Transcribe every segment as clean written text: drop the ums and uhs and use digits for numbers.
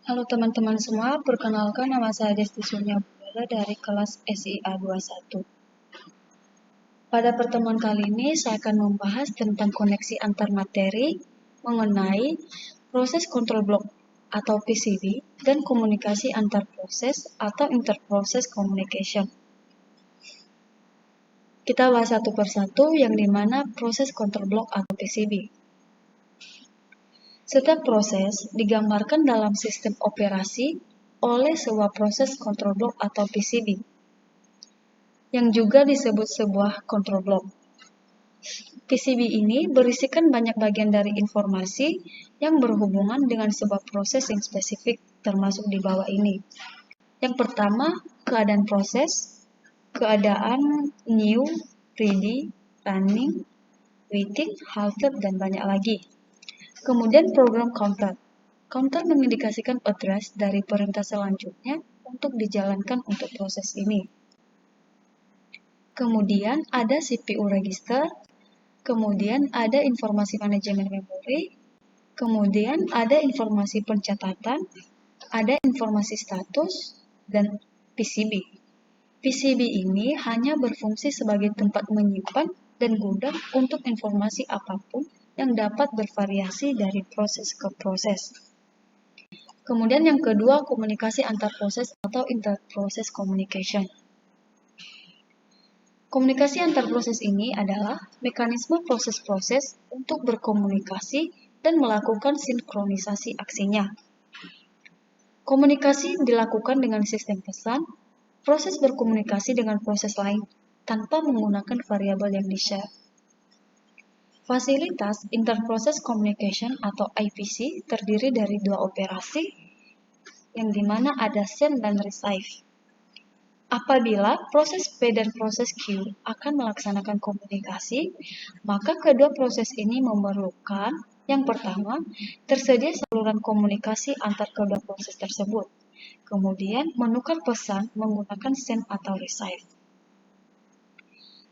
Halo teman-teman semua, perkenalkan nama saya Desti Surya Budara dari kelas SIA 21. Pada pertemuan kali ini saya akan membahas tentang koneksi antar materi mengenai proses control block atau PCB dan komunikasi antar proses atau interprocess communication. Kita bahas satu persatu yang dimana proses control block atau PCB. Setiap proses digambarkan dalam sistem operasi oleh sebuah proses control block atau PCB, yang juga disebut sebuah control block. PCB ini berisikan banyak bagian dari informasi yang berhubungan dengan sebuah proses yang spesifik termasuk di bawah ini. Yang pertama, keadaan proses, keadaan new, ready, running, waiting, halted, dan banyak lagi. Kemudian program counter. Counter mengindikasikan address dari perintah selanjutnya untuk dijalankan untuk proses ini. Kemudian ada CPU register, kemudian ada informasi manajemen memori, kemudian ada informasi pencatatan, ada informasi status, dan PCB. PCB ini hanya berfungsi sebagai tempat menyimpan dan gudang untuk informasi apapun yang dapat bervariasi dari proses ke proses. Kemudian yang kedua, komunikasi antar proses atau interprocess communication. Komunikasi antar proses ini adalah mekanisme proses-proses untuk berkomunikasi dan melakukan sinkronisasi aksinya. Komunikasi dilakukan dengan sistem pesan, proses berkomunikasi dengan proses lain tanpa menggunakan variabel yang di-share. Fasilitas Interprocess Communication atau IPC terdiri dari dua operasi yang dimana ada send dan receive. Apabila proses P dan proses Q akan melaksanakan komunikasi, maka kedua proses ini memerlukan yang pertama, tersedia saluran komunikasi antar kedua proses tersebut. Kemudian, menukar pesan menggunakan send atau receive.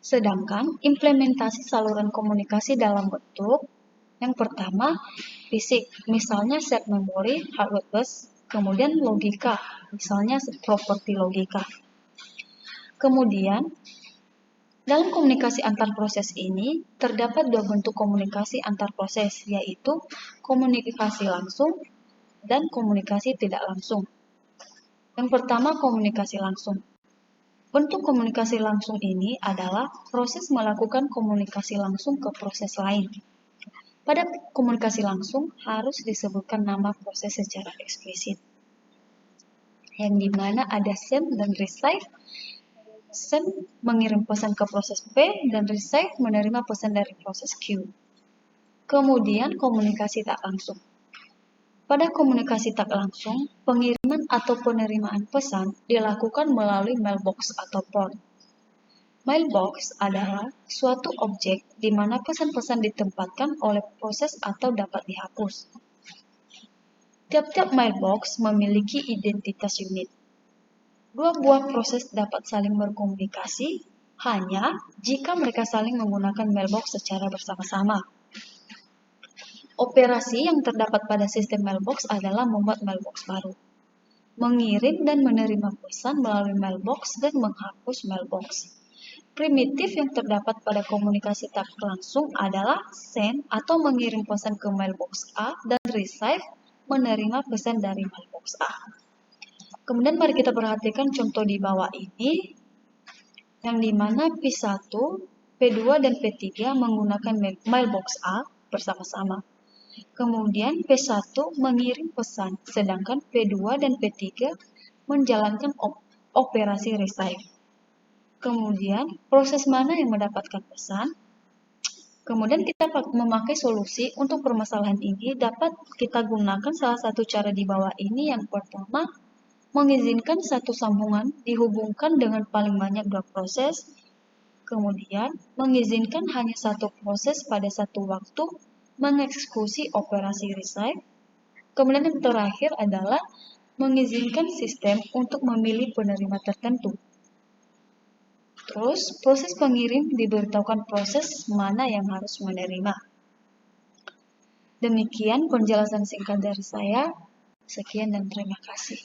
Sedangkan implementasi saluran komunikasi dalam bentuk yang pertama, fisik, misalnya set memori, hardware bus, kemudian logika, misalnya properti logika. Kemudian, dalam komunikasi antar proses ini, terdapat dua bentuk komunikasi antar proses, yaitu komunikasi langsung dan komunikasi tidak langsung. Yang pertama, komunikasi langsung. Bentuk komunikasi langsung ini adalah proses melakukan komunikasi langsung ke proses lain. Pada komunikasi langsung harus disebutkan nama proses secara eksplisit, yang dimana ada send dan receive. Send mengirim pesan ke proses P dan receive menerima pesan dari proses Q. Kemudian komunikasi tak langsung. Pada komunikasi tak langsung, pengiriman atau penerimaan pesan dilakukan melalui mailbox atau port. Mailbox adalah suatu objek di mana pesan-pesan ditempatkan oleh proses atau dapat dihapus. Tiap-tiap mailbox memiliki identitas unit. Dua buah proses dapat saling berkomunikasi hanya jika mereka saling menggunakan mailbox secara bersama-sama. Operasi yang terdapat pada sistem mailbox adalah membuat mailbox baru, mengirim dan menerima pesan melalui mailbox, dan menghapus mailbox. Primitif yang terdapat pada komunikasi tak langsung adalah send atau mengirim pesan ke mailbox A dan receive menerima pesan dari mailbox A. Kemudian mari kita perhatikan contoh di bawah ini, yang dimana P1, P2, dan P3 menggunakan mailbox A bersama-sama. Kemudian P1 mengirim pesan, sedangkan P2 dan P3 menjalankan operasi receive. Kemudian proses mana yang mendapatkan pesan? Kemudian kita memakai solusi untuk permasalahan ini. Dapat kita gunakan salah satu cara di bawah ini. Yang pertama, mengizinkan satu sambungan dihubungkan dengan paling banyak dua proses. Kemudian, mengizinkan hanya satu proses pada satu waktu mengeksekusi operasi receive. Kemudian yang terakhir adalah mengizinkan sistem untuk memilih penerima tertentu. Terus, proses pengirim diberitahukan proses mana yang harus menerima. Demikian penjelasan singkat dari saya. Sekian dan terima kasih.